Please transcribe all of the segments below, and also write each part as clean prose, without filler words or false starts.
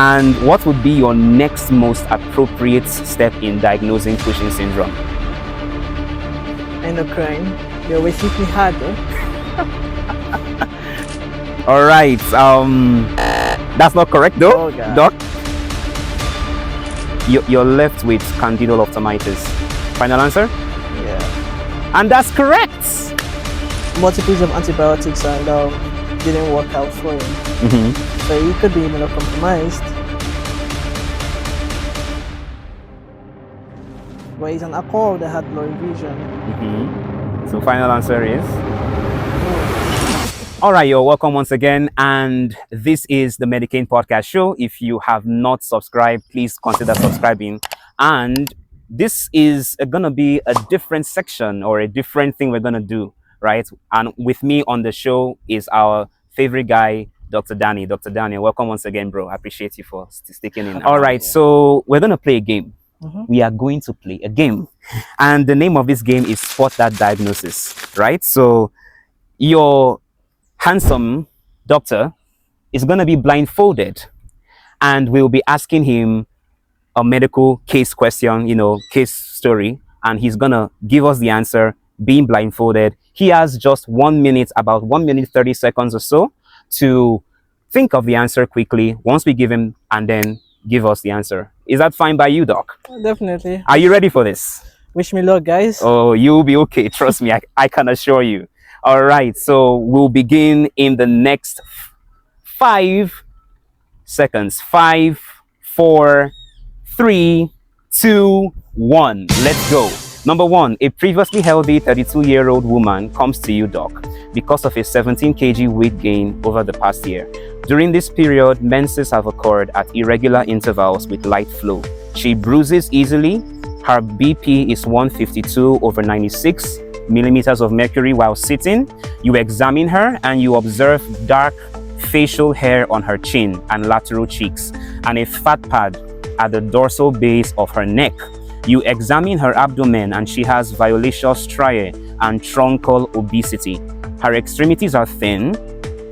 And what would be your next most appropriate step in diagnosing Cushing syndrome? Endocrine. They always hit me hard though. All right. That's not correct though, Oh, God. Doc. You're left with condylophthalmitis. Final answer? Yeah. And that's correct. Multiples of antibiotics and didn't work out for him. Mm-hmm. So he could be immunocompromised. But he's an alcohol that had blurry vision. Mm-hmm. So final answer is? All right, you're welcome once again. And this is the Medicaine Podcast Show. If you have not subscribed, please consider subscribing. And this is going to be a different section or a different thing we're going to do, right? And with me on the show is our favorite guy, Dr. Danny. Dr. Danny, welcome once again, bro. I appreciate you for sticking in. All right, so we're going to play a game. Mm-hmm. We are going to play a game. And the name of this game is Spot That Diagnosis, right? So your handsome doctor is going to be blindfolded and we'll be asking him a medical case question, case story, and he's going to give us the answer being blindfolded. He has just 1 minute, about 1 minute 30 seconds or so to think of the answer quickly once we give him and then give us the answer. Is that fine by you, Doc? Definitely. Are you ready for this? Wish me luck, guys. Oh, you'll be okay. Trust me, I can assure you. All right, so we'll begin in the next 5 seconds. 5, 4, 3, 2, 1. Let's go. Number 1, a previously healthy 32-year-old woman comes to you, Doc, because of a 17 kg weight gain over the past year. During this period, menses have occurred at irregular intervals with light flow. She bruises easily. Her BP is 152/96 millimeters of mercury while sitting. You examine her and you observe dark facial hair on her chin and lateral cheeks and a fat pad at the dorsal base of her neck. You examine her abdomen and she has violaceous striae and truncal obesity. Her extremities are thin.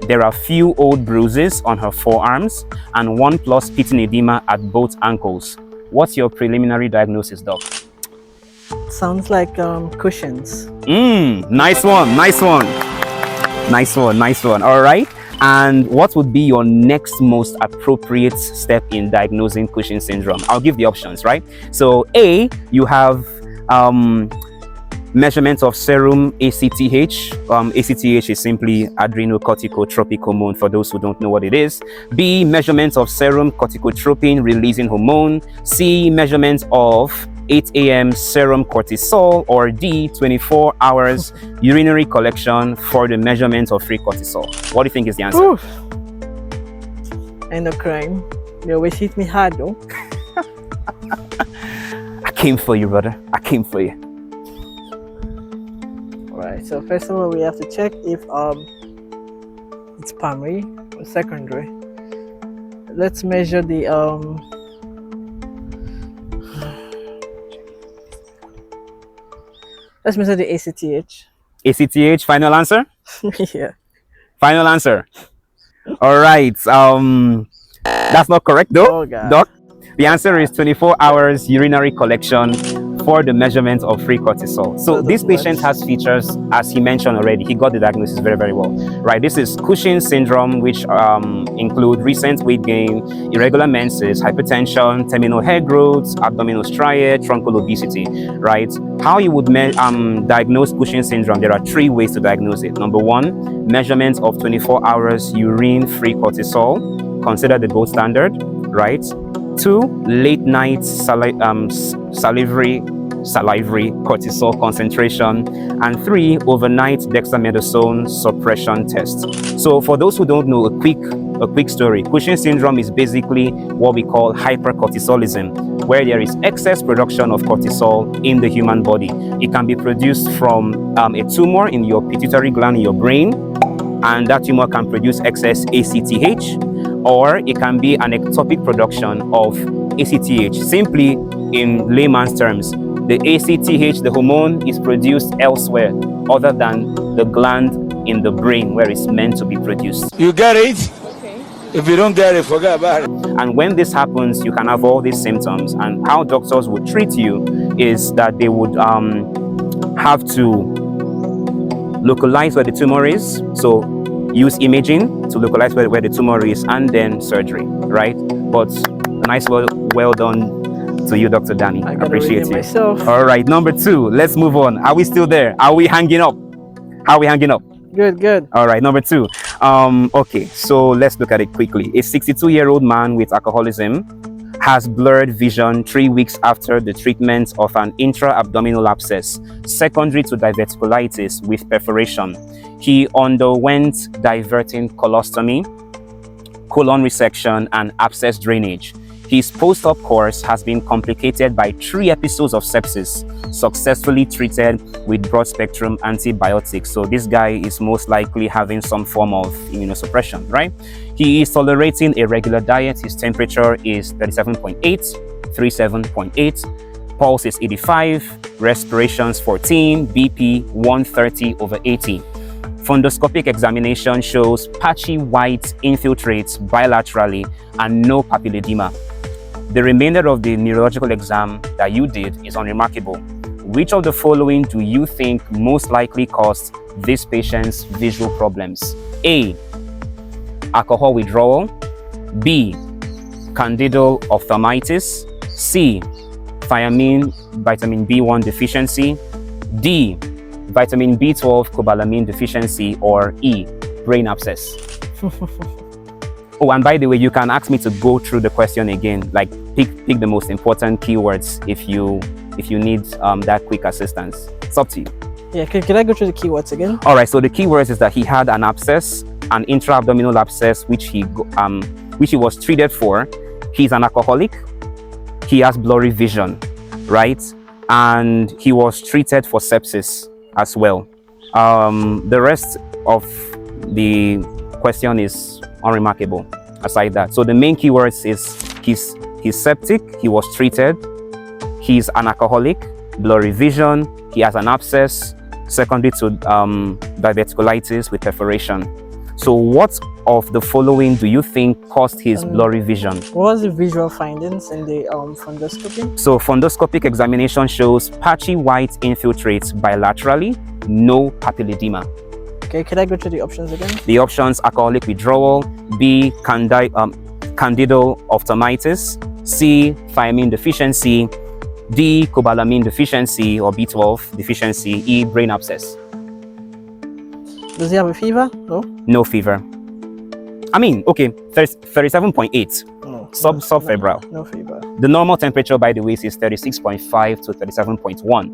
There are few old bruises on her forearms and 1+ pitting edema at both ankles. What's your preliminary diagnosis, Doc? Sounds like Cushing's. Nice one, nice one. Nice one, nice one. All right. And what would be your next most appropriate step in diagnosing Cushing syndrome? I'll give the options, right? So A, you have measurement of serum ACTH. ACTH is simply adrenocorticotropic hormone for those who don't know what it is. B, measurement of serum corticotropin releasing hormone. C, measurement of 8 a.m. serum cortisol. Or D, 24 hours urinary collection for the measurement of free cortisol. What do you think is the answer? Oof. Endocrine. They always hit me hard though. I came for you, brother. I came for you. Alright, so first of all we have to check if it's primary or secondary. Let's measure the let's measure the ACTH. ACTH, final answer? Yeah. Final answer. All right. That's not correct though, Oh, God. Doc. The answer is 24 hours urinary collection for the measurement of free cortisol. So this patient has features, as he mentioned already. He got the diagnosis very, very well. Right. This is Cushing syndrome, which include recent weight gain, irregular menses, hypertension, terminal hair growth, abdominal striae, truncal obesity. Right. How you would diagnose Cushing syndrome? There are 3 ways to diagnose it. Number 1, measurement of 24 hours urine-free cortisol. Consider the gold standard. Right. 2, late night salivary cortisol concentration, and 3, overnight dexamethasone suppression test. So for those who don't know, a quick story. Cushing syndrome is basically what we call hypercortisolism, where there is excess production of cortisol in the human body. It can be produced from a tumor in your pituitary gland in your brain, and that tumor can produce excess ACTH, or it can be an ectopic production of ACTH. Simply, in layman's terms, the ACTH, the hormone, is produced elsewhere other than the gland in the brain where it's meant to be produced. You get it? Okay. If you don't get it, forget about it. And when this happens, you can have all these symptoms. And how doctors would treat you is that they would have to localize where the tumor is. So use imaging to localize where the tumor is, and then surgery, right? But nice, well done to you, Dr. Danny. I appreciate you. Myself. All right, number 2. Let's move on. Are we still there? Are we hanging up? How are we hanging up? Good. All right, number 2. Okay, so let's look at it quickly. A 62-year-old man with alcoholism has blurred vision 3 weeks after the treatment of an intra-abdominal abscess secondary to diverticulitis with perforation. He underwent diverting colostomy, colon resection, and abscess drainage. His post-op course has been complicated by 3 episodes of sepsis, successfully treated with broad-spectrum antibiotics. So this guy is most likely having some form of immunosuppression, right? He is tolerating a regular diet. His temperature is 37.8, pulse is 85, respirations 14, BP 130/80. Fundoscopic examination shows patchy white infiltrates bilaterally and no papilledema. The remainder of the neurological exam that you did is unremarkable. Which of the following do you think most likely caused this patient's visual problems? A. Alcohol withdrawal. B. Candidal ophthalmitis. C. Thiamine vitamin B1 deficiency. D. Vitamin B12 cobalamin deficiency. Or E. Brain abscess. Oh, and by the way, you can ask me to go through the question again, like pick the most important keywords if you need that quick assistance. It's up to you. Yeah, can I go through the keywords again? All right, so the keywords is that he had an abscess, an intra-abdominal abscess, which he was treated for. He's an alcoholic. He has blurry vision, right? And he was treated for sepsis as well. The rest of the question is unremarkable aside that. So the main keywords is he's septic, he was treated, he's an alcoholic, blurry vision, he has an abscess secondary to diverticulitis with perforation. So what of the following do you think caused his blurry vision? What was the visual findings in the fundoscopy? So fundoscopic examination shows patchy white infiltrates bilaterally, no papilledema. Okay, can I go to the options again? The options: alcoholic withdrawal, B. Candidal ophthalmitis, C. Thiamine deficiency, D. Cobalamin deficiency or B12 deficiency, E. Brain abscess. Does he have a fever? No. No fever. I mean, okay, 37.8. No. Subfebrile. No fever. The normal temperature, by the way, is 36.5 to 37.1.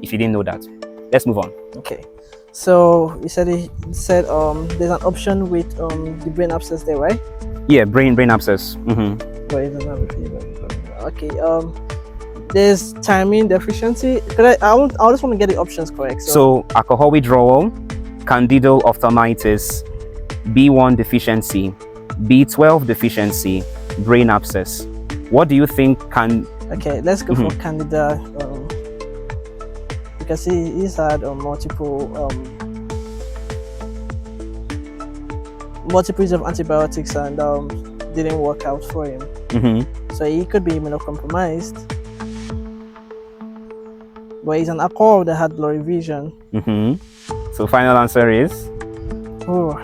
If you didn't know that. Let's move on. Okay. So he said there's an option with the brain abscess there, right? Yeah, brain abscess. But he doesn't have a fever. Okay. There's thiamine deficiency. I just want to get the options correct. So alcohol withdrawal, candidal ophthalmitis, B1 deficiency, B12 deficiency, brain abscess. What do you think can? Okay, let's go for candida. Because he's had multiple use of antibiotics and didn't work out for him. So he could be immunocompromised. But he's an alcohol that had blurry vision. So final answer is? Oh.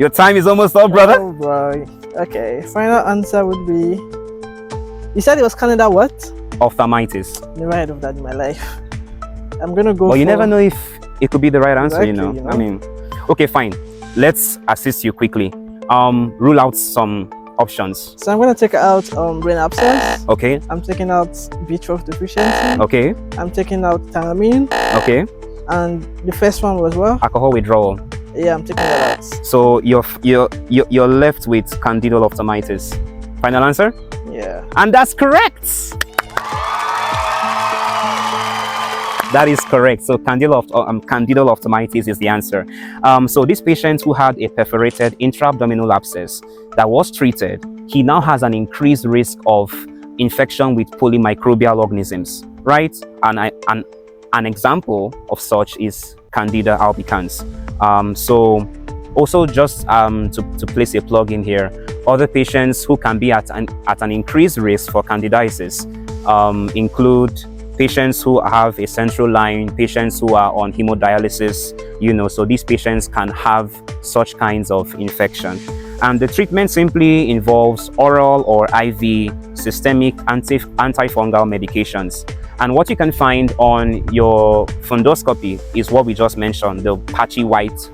Your time is almost up, brother. Oh boy. Okay, final answer would be, you said it was Candida what? Ophthalmitis. Never heard of that in my life. I'm gonna go. Well, you never know if it could be the right answer. Exactly, I mean, okay, fine. Let's assist you quickly. Rule out some options. So I'm gonna take out brain abscess. Okay. I'm taking out B12 deficiency. Okay. I'm taking out thiamine. Okay. And the first one was what? Alcohol withdrawal. Yeah, I'm taking that out. So you're left with candidal ophthalmitis. Final answer? Yeah. And that's correct. That is correct. So candidal ophthalmitis is the answer. So this patient who had a perforated intra-abdominal abscess that was treated, he now has an increased risk of infection with polymicrobial organisms, right? And an example of such is Candida albicans. So Also, just to place a plug in here, other patients who can be at an increased risk for candidiasis include patients who have a central line, patients who are on hemodialysis, so these patients can have such kinds of infection. And the treatment simply involves oral or IV systemic antifungal medications. And what you can find on your fundoscopy is what we just mentioned, the patchy white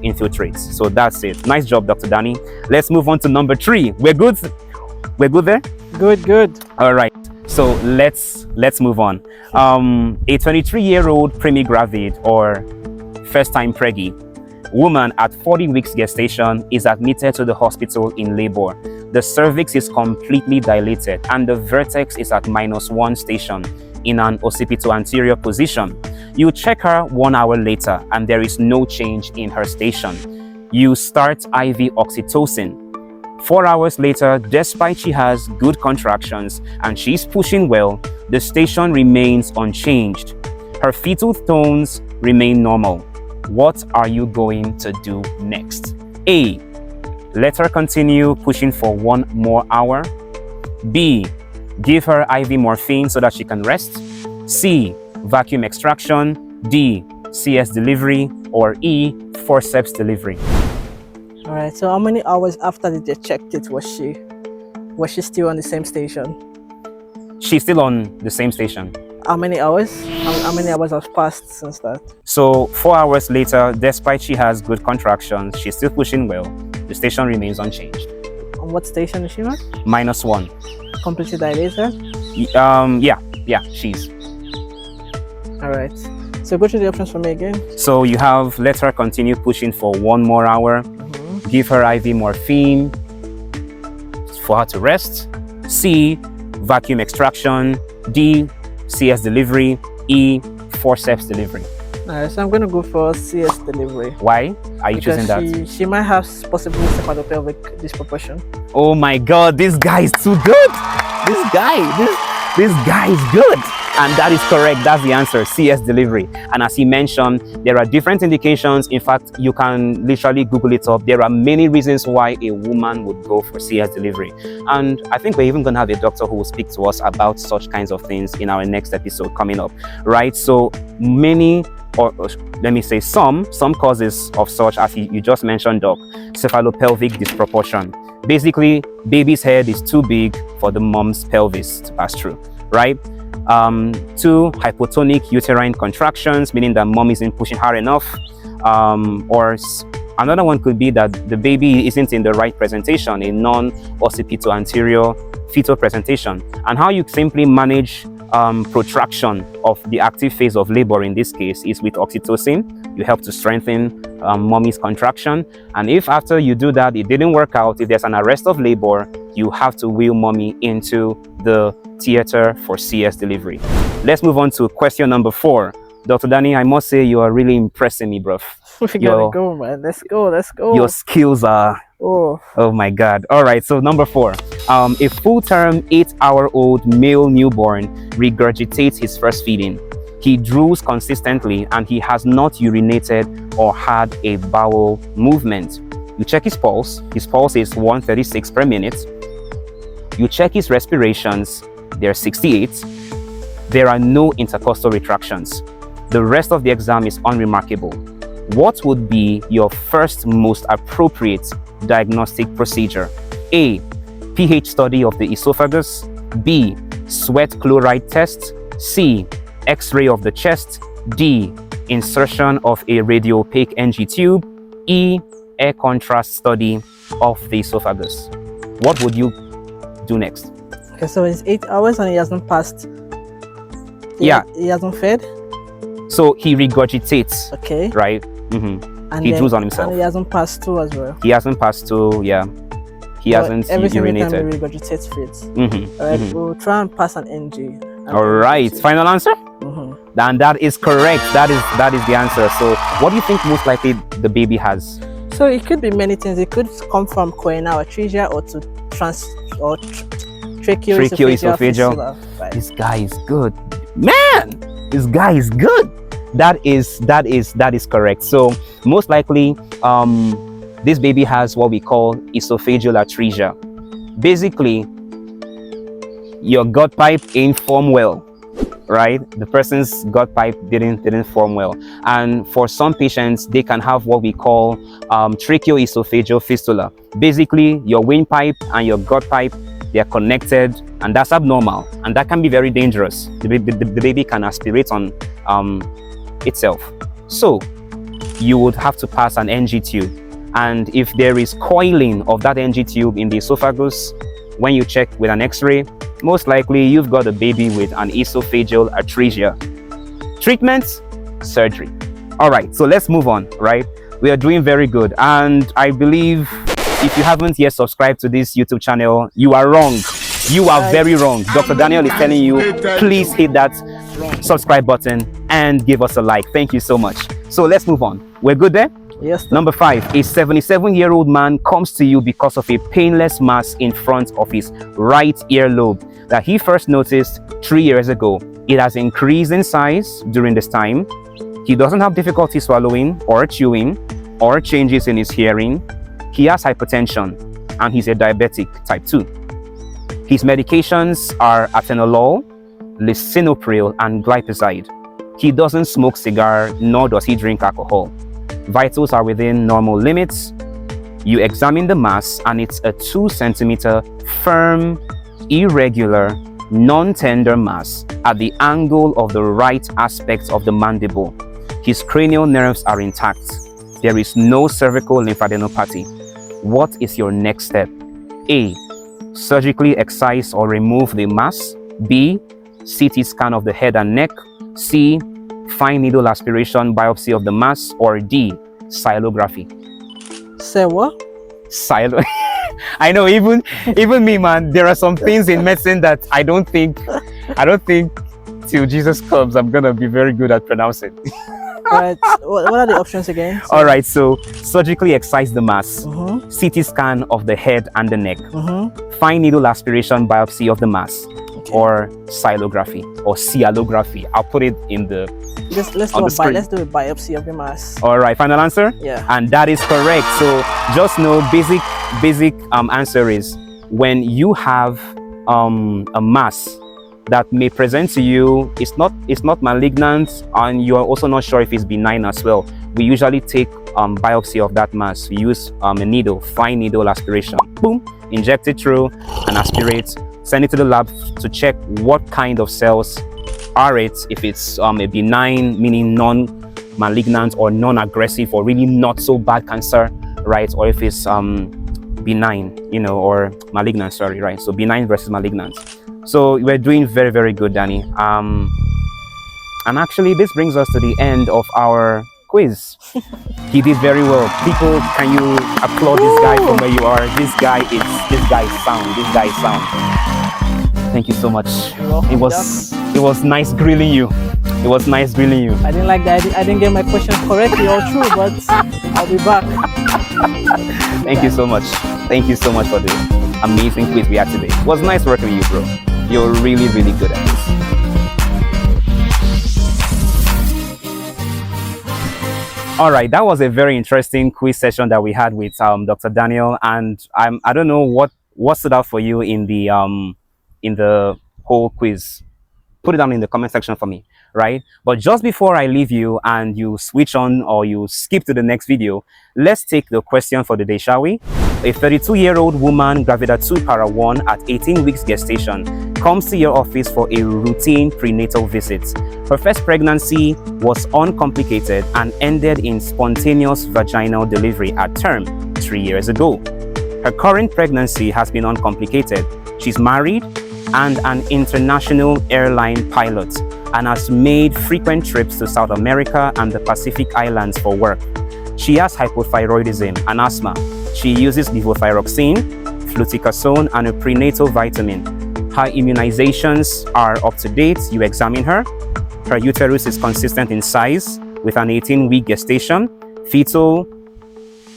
infiltrates. So that's it. Nice job, Dr. Danny. Let's move on to number 3. We're good? We're good there? Good. All right. So let's move on. A 23-year-old premi-gravid or first-time preggy woman at 40 weeks gestation is admitted to the hospital in labor. The cervix is completely dilated and the vertex is at -1 station in an occipito-anterior position. You check her 1 hour later and there is no change in her station. You start IV oxytocin. 4 hours later, despite she has good contractions and she's pushing well, the station remains unchanged. Her fetal tones remain normal. What are you going to do next? A. Let her continue pushing for 1 more hour. B. Give her IV morphine so that she can rest. C. Vacuum extraction. D. CS delivery. Or E. Forceps delivery. All right. So how many hours after they checked it was she still on the same station? She's still on the same station. How many hours? How many hours have passed since that? So 4 hours later, despite she has good contractions, she's still pushing well. The station remains unchanged. On what station is she on? -1. Completely dilated? Yeah, she's. All right. So go through the options for me again. So you have let her continue pushing for 1 more hour. Give her IV morphine for her to rest. C. Vacuum extraction. D. CS delivery. E. Forceps delivery. Alright, so I'm going to go for CS delivery. Why are you choosing that? She might have possibly cephalopelvic disproportion. Oh my God, this guy is too good. This guy is good. And that is correct. That's the answer, CS delivery. And as he mentioned, there are different indications. In fact, you can literally Google it up. There are many reasons why a woman would go for CS delivery. And I think we're even going to have a doctor who will speak to us about such kinds of things in our next episode coming up, right? So many, or let me say some causes of such, as you just mentioned, Doc, cephalopelvic disproportion. Basically, baby's head is too big for the mom's pelvis to pass through, right? 2, hypotonic uterine contractions, meaning that mom isn't pushing hard enough. Or another one could be that the baby isn't in the right presentation, a non-occipito anterior fetal presentation. And how you simply manage protraction of the active phase of labor in this case is with oxytocin. You help to strengthen mommy's contraction. And if after you do that, it didn't work out, if there's an arrest of labor, you have to wheel mommy into the theater for CS delivery. Let's move on to question number 4. Dr. Danny, I must say you are really impressing me, bro. We gotta go, man. Let's go. Your skills are... Oh my God. All right, so number 4. A full-term 8-hour-old male newborn regurgitates his first feeding. He drools consistently and he has not urinated or had a bowel movement. You check his pulse. His pulse is 136 per minute. You check his respirations. They're 68. There are no intercostal retractions. The rest of the exam is unremarkable. What would be your first most appropriate diagnostic procedure? A. pH study of the esophagus. B. Sweat chloride test. C. X-ray of the chest. D. Insertion of a radiopaque NG tube. E. Air contrast study of the esophagus. What would you do next? Okay, so it's 8 hours and he hasn't passed. He hasn't fed. So he regurgitates. Okay. Right. And he drools on himself. And he hasn't passed 2 as well. He hasn't passed 2. Yeah. He hasn't every urinated. Time he regurgitates feeds. All right. We'll try and pass an NG. All right. Final answer. And that is correct. That is the answer. So what do you think most likely the baby has? So it could be many things. It could come from choanal atresia or to tracheoesophageal. Right. This guy is good. Man, this guy is good. That is correct. So most likely, this baby has what we call esophageal atresia. Basically, your gut pipe ain't formed well, right? The person's gut pipe didn't form well, and for some patients, they can have what we call tracheoesophageal fistula. Basically, your windpipe and your gut pipe, they are connected, and that's abnormal, and that can be very dangerous. The baby can aspirate on itself. So you would have to pass an NG tube, and if there is coiling of that NG tube in the esophagus, when you check with an x-ray, most likely you've got a baby with an esophageal atresia. Treatment: surgery. All right, so let's move on, right? We are doing very good, and I believe if you haven't yet subscribed to this YouTube channel, you are wrong. You are very wrong. Dr. Daniel is telling you, please hit that subscribe button and give us a like. Thank you so much. So let's move on. We're good there? Yes, sir. Number 5, a 77-year-old man comes to you because of a painless mass in front of his right earlobe that he first noticed 3 years ago. It has increased in size during this time. He doesn't have difficulty swallowing or chewing or changes in his hearing. He has hypertension and he's a diabetic type 2. His medications are atenolol, lisinopril, and glyphosate. He doesn't smoke cigar, nor does he drink alcohol. Vitals are within normal limits. You examine the mass and it's a 2 centimeter firm, irregular, non-tender mass at the angle of the right aspect of the mandible. His cranial nerves are intact. There is no cervical lymphadenopathy. What is your next step? A. Surgically excise or remove the mass. B. CT scan of the head and neck. C. Fine needle aspiration biopsy of the mass. Or D. Xylography. Say what? I know, even me, man, there are some things in medicine that I don't think till Jesus comes I'm gonna be very good at pronouncing. Right. What are the options again? All right, so surgically excise the mass, CT scan of the head and the neck, fine needle aspiration biopsy of the mass, or xylography or cialography. I'll put it in the let's do a biopsy of the mass. All right, final answer. Yeah, and that is correct. So just know basic answer is when you have a mass that may present to you, it's not malignant, and you are also not sure if it's benign as well. We usually take biopsy of that mass. We use a needle, fine needle aspiration. Boom, inject it through and aspirate. Send it to the lab to check what kind of cells are it. If it's a benign, meaning non-malignant or non-aggressive, or really not so bad cancer, right? Or if it's benign, or malignant. Sorry, right? So benign versus malignant. So we're doing very, very good, Danny. And actually, this brings us to the end of our quiz. He did very well. People, can you applaud this guy from where you are? This guy is sound. This guy is sound. Thank you so much. It was nice grilling you. It was nice grilling you. I didn't like that. I didn't get my questions correctly or true, but I'll be back. Thank you so much. Thank you so much for the amazing quiz we had today. It was nice working with you, bro. You're really, really good at this. All right, that was a very interesting quiz session that we had with Dr. Daniel, and I don't know what stood out for you in the whole quiz. Put it down in the comment section for me, right? But just before I leave you and you switch on or you skip to the next video, let's take the question for the day, shall we? A 32-year-old woman, gravida 2 para 1 at 18 weeks gestation, comes to your office for a routine prenatal visit. Her first pregnancy was uncomplicated and ended in spontaneous vaginal delivery at term 3 years ago. Her current pregnancy has been uncomplicated. She's married and an international airline pilot and has made frequent trips to South America and the Pacific Islands for work. She has hypothyroidism and asthma. She uses levothyroxine, fluticasone, and a prenatal vitamin. Her immunizations are up to date. You examine her. Her uterus is consistent in size with an 18-week gestation. Fetal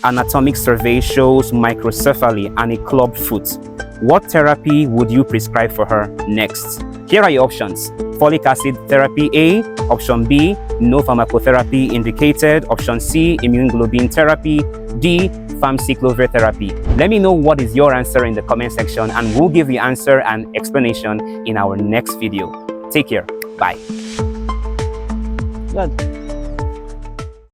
anatomic survey shows microcephaly and a clubbed foot. What therapy would you prescribe for her next? Here are your options. Folic acid therapy A, Option B, no pharmacotherapy indicated. Option C, immunoglobulin therapy. D, famciclovir therapy. Let me know what is your answer in the comment section, and we'll give the answer and explanation in our next video. Take care. Bye. Good.